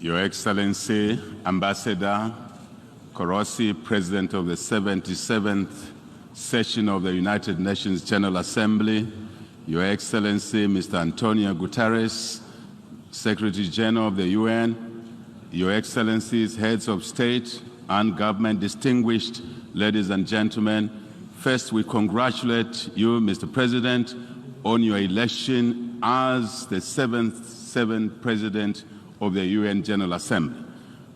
Your Excellency, Ambassador Korosi, President of the 77th Session of the United Nations General Assembly, Your Excellency, Mr. Antonio Guterres, Secretary General of the UN, Your Excellencies, Heads of State and Government, distinguished ladies and gentlemen, first we congratulate you, Mr. President, on your election as the seventh President of the UN General Assembly.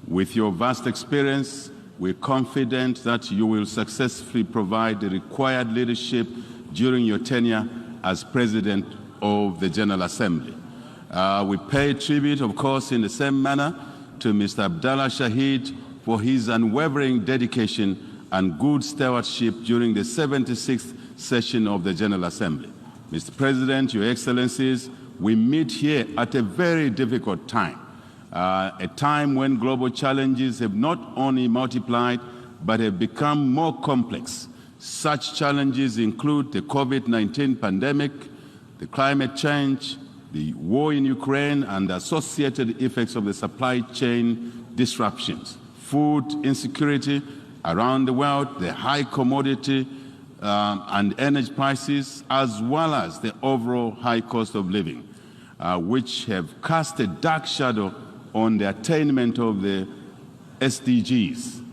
With your vast experience, we're confident that you will successfully provide the required leadership during your tenure as President of the General Assembly. We pay tribute, of course, in the same manner to Mr. Abdallah Shahid for his unwavering dedication and good stewardship during the 76th session of the General Assembly. Mr. President, Your Excellencies, we meet here at a very difficult time, a time when global challenges have not only multiplied, but have become more complex. Such challenges include the COVID-19 pandemic, the climate change, the war in Ukraine, and the associated effects of the supply chain disruptions, food insecurity around the world, the high commodity and energy prices, as well as the overall high cost of living, which have cast a dark shadow on the attainment of the SDGs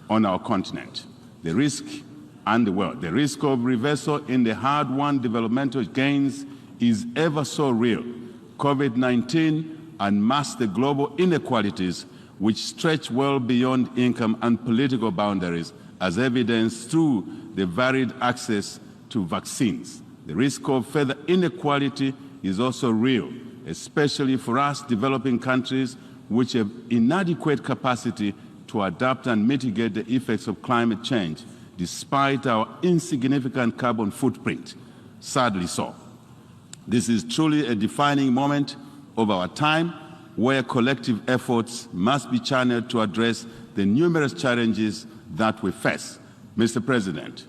on our continent. The risk and the world. The risk of reversal in the hard-won developmental gains is ever so real. COVID-19 unmasks the global inequalities which stretch well beyond income and political boundaries, as evidenced through the varied access to vaccines. The risk of further inequality is also real, especially for us developing countries which have inadequate capacity to adapt and mitigate the effects of climate change, despite our insignificant carbon footprint, sadly so. This is truly a defining moment of our time where collective efforts must be channeled to address the numerous challenges that we face. Mr. President,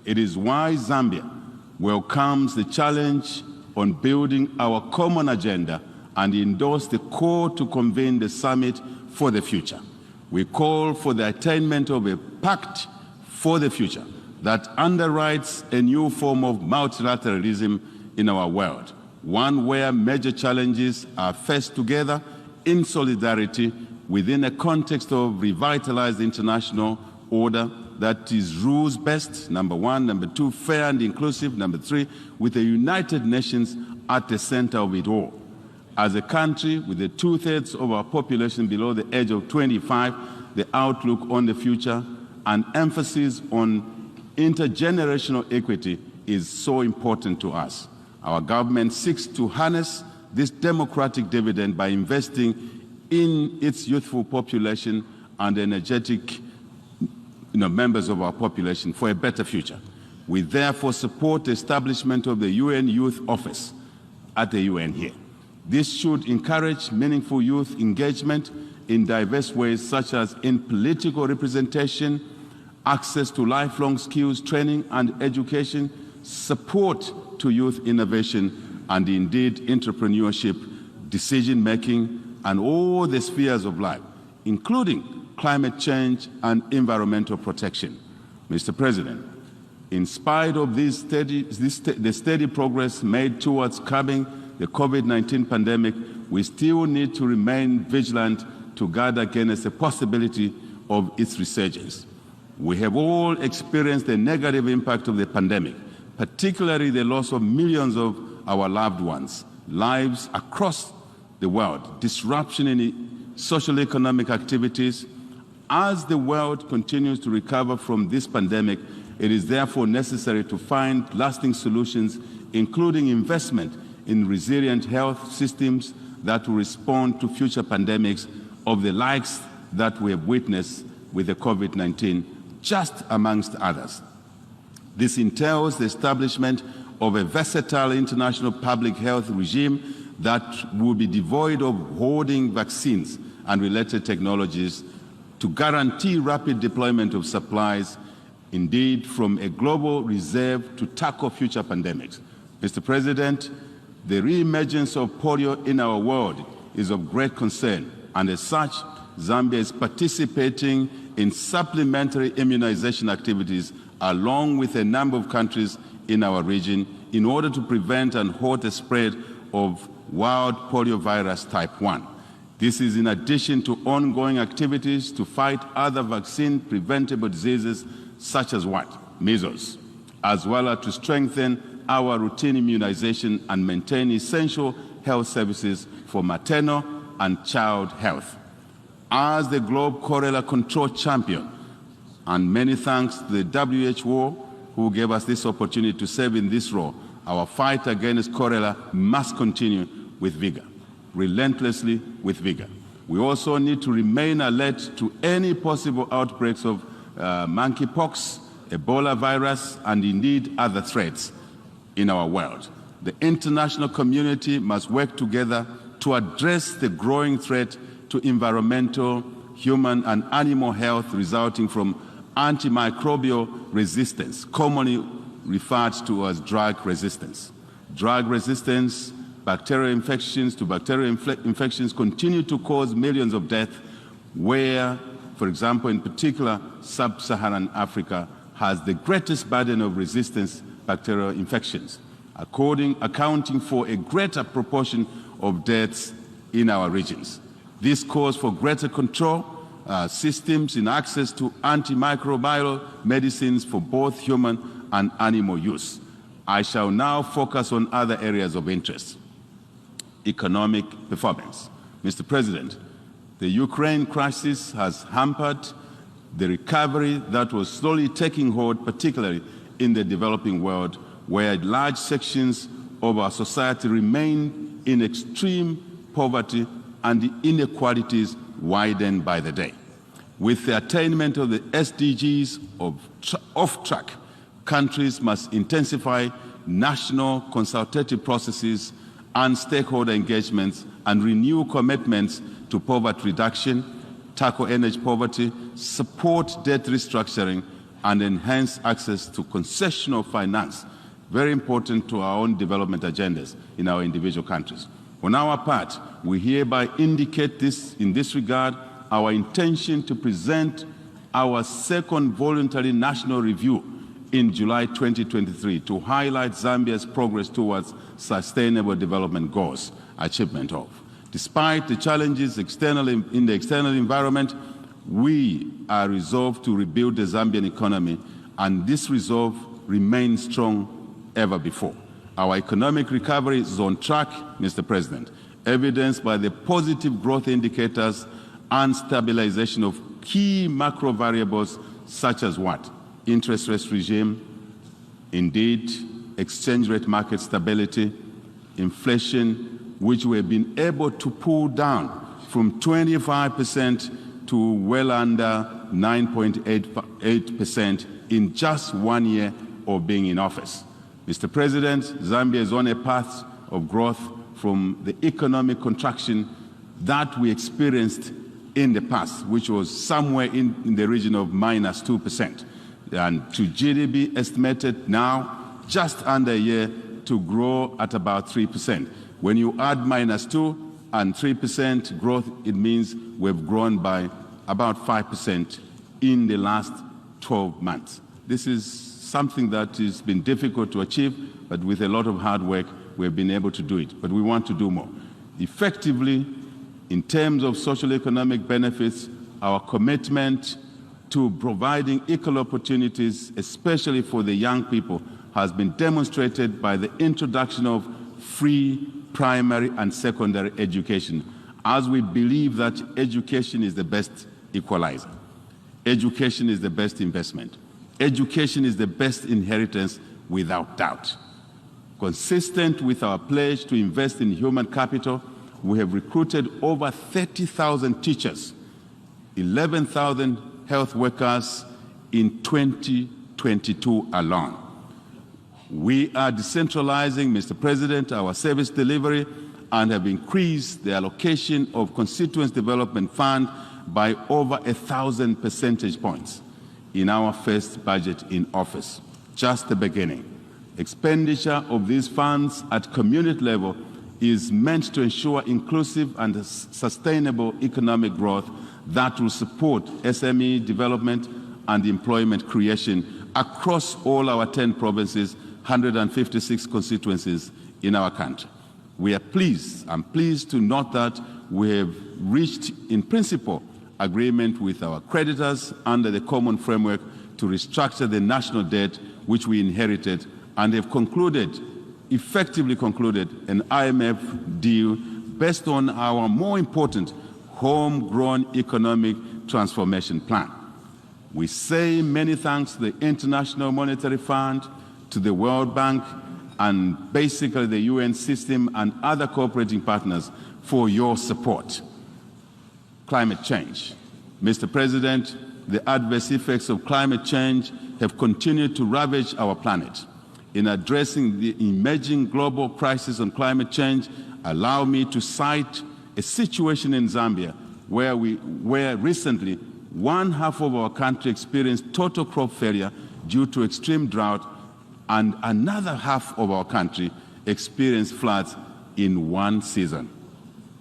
it is why Zambia welcomes the challenge on building our common agenda and endorsed the call to convene the Summit for the Future. We call for the attainment of a pact for the future that underwrites a new form of multilateralism in our world, one where major challenges are faced together in solidarity within a context of revitalized international order that is rules-based, number one, number two, fair and inclusive, number three, with the United Nations at the center of it all. As a country with the 2/3 of our population below the age of 25, the outlook on the future and emphasis on intergenerational equity is so important to us. Our government seeks to harness this democratic dividend by investing in its youthful population and energetic members of our population for a better future. We therefore support the establishment of the UN Youth Office at the UN here. This should encourage meaningful youth engagement in diverse ways, such as in political representation, access to lifelong skills training and education, support to youth innovation, and indeed entrepreneurship, decision-making, and all the spheres of life, including climate change and environmental protection. Mr. President, in spite of the steady progress made towards curbing the COVID-19 pandemic, we still need to remain vigilant to guard against the possibility of its resurgence. We have all experienced the negative impact of the pandemic, particularly the loss of millions of our loved ones, lives across the world, disruption in social economic activities. As the world continues to recover from this pandemic, it is therefore necessary to find lasting solutions, including investment in resilient health systems that will respond to future pandemics of the likes that we have witnessed with the COVID-19, just amongst others. This entails the establishment of a versatile international public health regime that will be devoid of hoarding vaccines and related technologies to guarantee rapid deployment of supplies, indeed from a global reserve to tackle future pandemics. Mr. President, the re-emergence of polio in our world is of great concern and as such, Zambia is participating in supplementary immunization activities along with a number of countries in our region in order to prevent and halt the spread of wild poliovirus type 1. This is in addition to ongoing activities to fight other vaccine-preventable diseases such as what? Measles, as well as to strengthen our routine immunization and maintain essential health services for maternal and child health. As the Globe Cholera Control Champion, and many thanks to the WHO who gave us this opportunity to serve in this role, our fight against cholera must continue with vigor, relentlessly with vigor. We also need to remain alert to any possible outbreaks of monkeypox, Ebola virus, and indeed other threats in our world. The international community must work together to address the growing threat to environmental, human, and animal health resulting from antimicrobial resistance, commonly referred to as drug resistance. Drug resistance, bacterial infections to bacterial infections continue to cause millions of deaths where, for example, in particular, sub-Saharan Africa has the greatest burden of resistance bacterial infections, accounting for a greater proportion of deaths in our regions. This calls for greater control systems in access to antimicrobial medicines for both human and animal use. I shall now focus on other areas of interest. Economic performance. Mr. President, the Ukraine crisis has hampered the recovery that was slowly taking hold, particularly in the developing world, where large sections of our society remain in extreme poverty and the inequalities widen by the day. With the attainment of the SDGs off track, countries must intensify national consultative processes and stakeholder engagements and renew commitments to poverty reduction, tackle energy poverty, support debt restructuring, and enhance access to concessional finance, very important to our own development agendas in our individual countries. On our part, we hereby indicate this, in this regard, our intention to present our second voluntary national review in July 2023 to highlight Zambia's progress towards sustainable development goals, achievement of. Despite the challenges in the external environment, we are resolved to rebuild the Zambian economy, and this resolve remains strong ever before. Our economic recovery is on track, Mr. President, evidenced by the positive growth indicators and stabilization of key macro variables such as what? Interest rate regime, indeed, exchange rate market stability, inflation, which we have been able to pull down from 25% to well under 9.8% in just 1 year of being in office. Mr. President, Zambia is on a path of growth from the economic contraction that we experienced in the past, which was somewhere in the region of -2%, and to GDP estimated now just under a year to grow at about 3%. When you add -2 and 3% growth, it means we've grown by about 5% in the last 12 months. This is something that has been difficult to achieve, but with a lot of hard work, we've been able to do it. But we want to do more. Effectively, in terms of social economic benefits, our commitment to providing equal opportunities, especially for the young people, has been demonstrated by the introduction of free primary and secondary education, as we believe that education is the best equalizer. Education is the best investment. Education is the best inheritance without doubt. Consistent with our pledge to invest in human capital, we have recruited over 30,000 teachers, 11,000 health workers in 2022 alone. We are decentralizing, Mr. President, our service delivery and have increased the allocation of Constituency Development Fund by over 1,000 percentage points in our first budget in office, just the beginning. Expenditure of these funds at community level is meant to ensure inclusive and sustainable economic growth that will support SME development and employment creation across all our 10 provinces, 156 constituencies in our country. I'm pleased to note that we have reached, in principle, agreement with our creditors under the common framework to restructure the national debt which we inherited, and have effectively concluded an IMF deal based on our more important homegrown economic transformation plan. We say many thanks to the International Monetary Fund, to the World Bank, and basically the UN system and other cooperating partners for your support. Climate change. Mr. President, the adverse effects of climate change have continued to ravage our planet. In addressing the emerging global crisis on climate change, allow me to cite a situation in Zambia where recently one half of our country experienced total crop failure due to extreme drought, and another half of our country experienced floods in one season.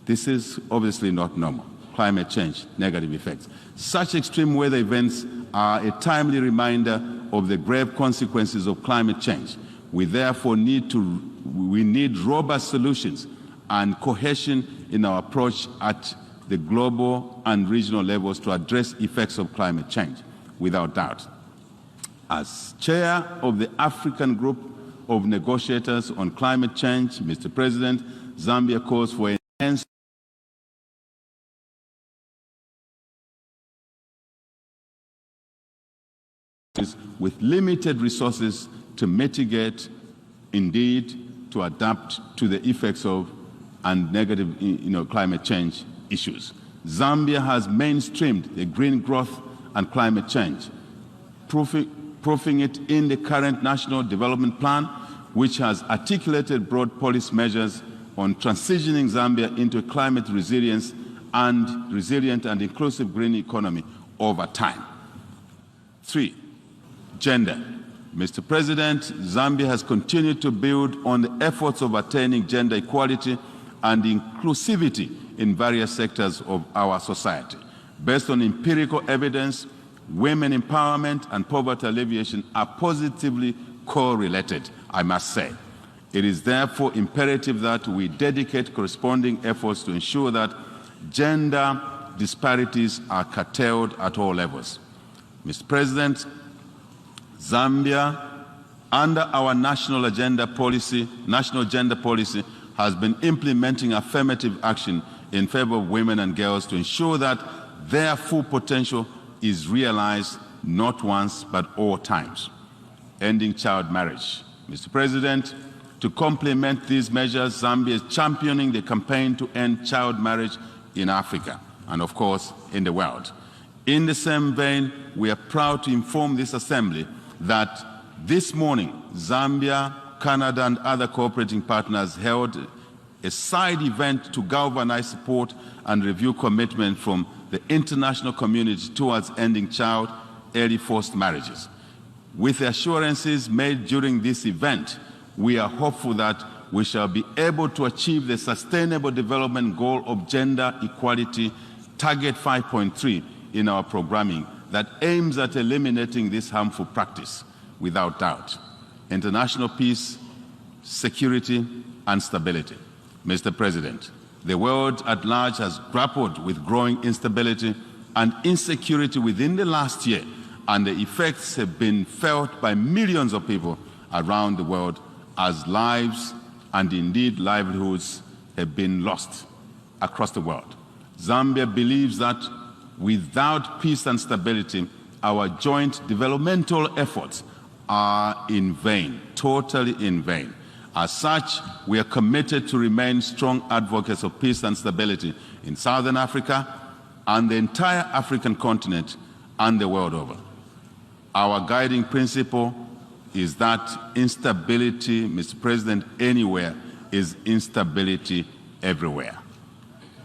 This is obviously not normal. Climate change, negative effects. Such extreme weather events are a timely reminder of the grave consequences of climate change. We therefore need robust solutions and cohesion in our approach at the global and regional levels to address effects of climate change, without doubt. As chair of the African Group of Negotiators on Climate Change, Mr. President, Zambia calls for enhanced with limited resources to mitigate, indeed, to adapt to the effects of and negative climate change issues. Zambia has mainstreamed the green growth and climate change, proofing it in the current National Development Plan, which has articulated broad policy measures on transitioning Zambia into a climate resilient and inclusive green economy over time. 3, gender. Mr. President, Zambia has continued to build on the efforts of attaining gender equality and inclusivity in various sectors of our society. Based on empirical evidence, women empowerment and poverty alleviation are positively correlated, I must say. It is therefore imperative that we dedicate corresponding efforts to ensure that gender disparities are curtailed at all levels. Mr. President, Zambia, under our national gender policy, has been implementing affirmative action in favor of women and girls to ensure that their full potential is realized not once but all times. Ending child marriage. Mr. President, to complement these measures, Zambia is championing the campaign to end child marriage in Africa and, of course, in the world. In the same vein, we are proud to inform this Assembly that this morning, Zambia, Canada, and other cooperating partners held a side event to galvanize support and review commitment from the international community towards ending child early forced marriages. With the assurances made during this event, we are hopeful that we shall be able to achieve the Sustainable Development Goal of Gender Equality, Target 5.3 in our programming that aims at eliminating this harmful practice, without doubt. International peace, security, and stability. Mr. President, the world at large has grappled with growing instability and insecurity within the last year, and the effects have been felt by millions of people around the world as lives and indeed livelihoods have been lost across the world. Zambia believes that without peace and stability, our joint developmental efforts are in vain, totally in vain. As such, we are committed to remain strong advocates of peace and stability in Southern Africa and the entire African continent and the world over. Our guiding principle is that instability, Mr. President, anywhere is instability everywhere.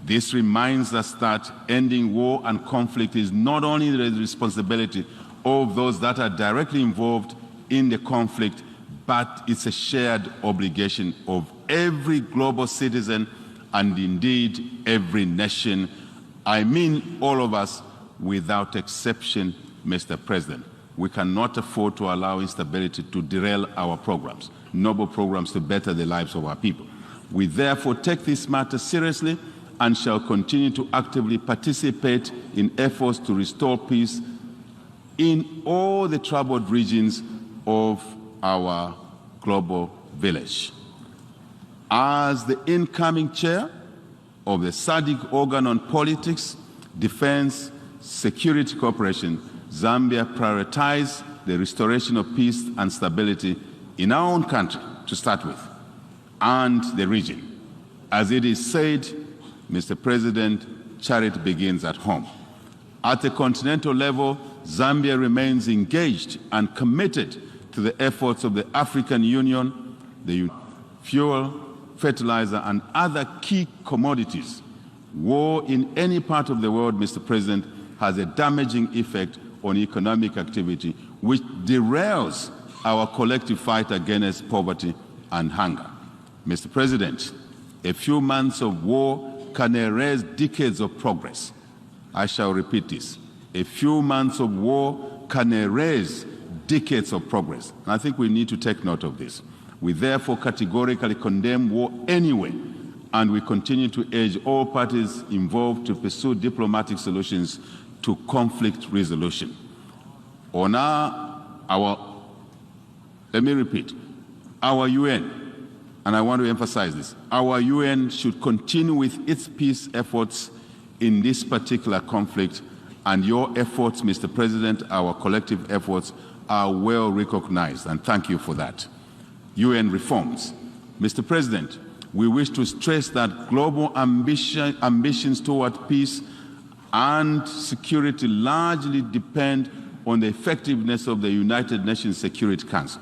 This reminds us that ending war and conflict is not only the responsibility of those that are directly involved in the conflict, but it's a shared obligation of every global citizen and indeed every nation. I mean all of us without exception, Mr. President. We cannot afford to allow instability to derail our programs, noble programs to better the lives of our people. We therefore take this matter seriously and shall continue to actively participate in efforts to restore peace in all the troubled regions of our global village. As the incoming chair of the SADC organ on politics, defense, security cooperation, Zambia prioritizes the restoration of peace and stability in our own country, to start with, and the region. As it is said, Mr. President, charity begins at home. At the continental level, Zambia remains engaged and committed to the efforts of the African Union, the fuel, fertilizer, and other key commodities. War in any part of the world, Mr. President, has a damaging effect on economic activity, which derails our collective fight against poverty and hunger. Mr. President, a few months of war can erase decades of progress. I shall repeat this. A few months of war can erase decades of progress. And I think we need to take note of this. We therefore categorically condemn war anyway, and we continue to urge all parties involved to pursue diplomatic solutions to conflict resolution. On let me repeat, our UN, and I want to emphasize this, our UN should continue with its peace efforts in this particular conflict, and your efforts, Mr. President, our collective efforts are well recognized, and thank you for that. UN reforms. Mr. President, we wish to stress that global ambitions toward peace and security largely depend on the effectiveness of the United Nations Security Council.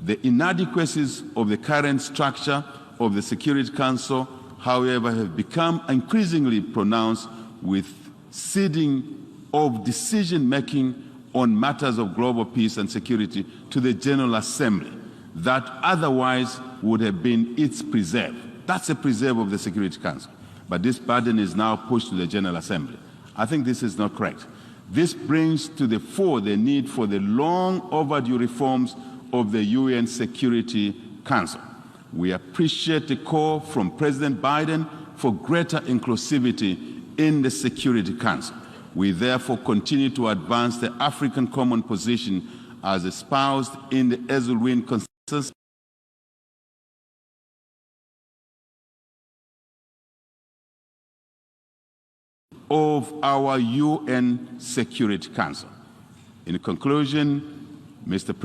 The inadequacies of the current structure of the Security Council, however, have become increasingly pronounced, with ceding of decision-making on matters of global peace and security to the General Assembly that otherwise would have been its preserve. That's a preserve of the Security Council. But this burden is now pushed to the General Assembly. I think this is not correct. This brings to the fore the need for the long overdue reforms of the UN Security Council. We appreciate the call from President Biden for greater inclusivity in the Security Council. We therefore continue to advance the African common position as espoused in the Ezelwyn Consensus of our UN Security Council. In conclusion, Mr.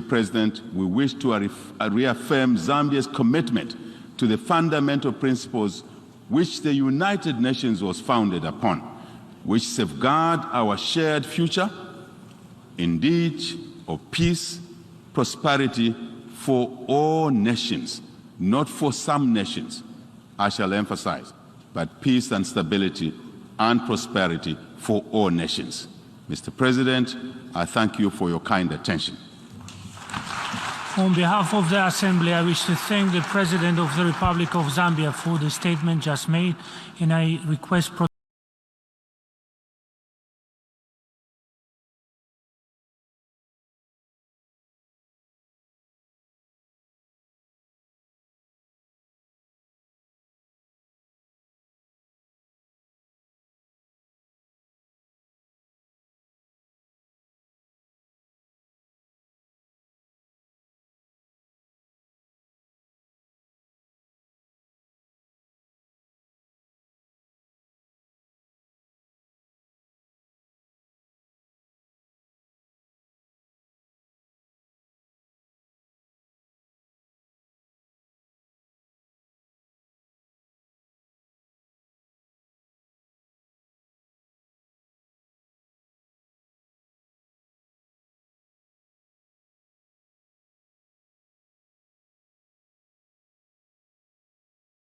President, we wish to reaffirm Zambia's commitment to the fundamental principles which the United Nations was founded upon, which safeguard our shared future, indeed of peace, prosperity for all nations, not for some nations, I shall emphasize, but peace and stability and prosperity for all nations. Mr. President, I thank you for your kind attention. On behalf of the Assembly, I wish to thank the President of the Republic of Zambia for the statement just made, and I request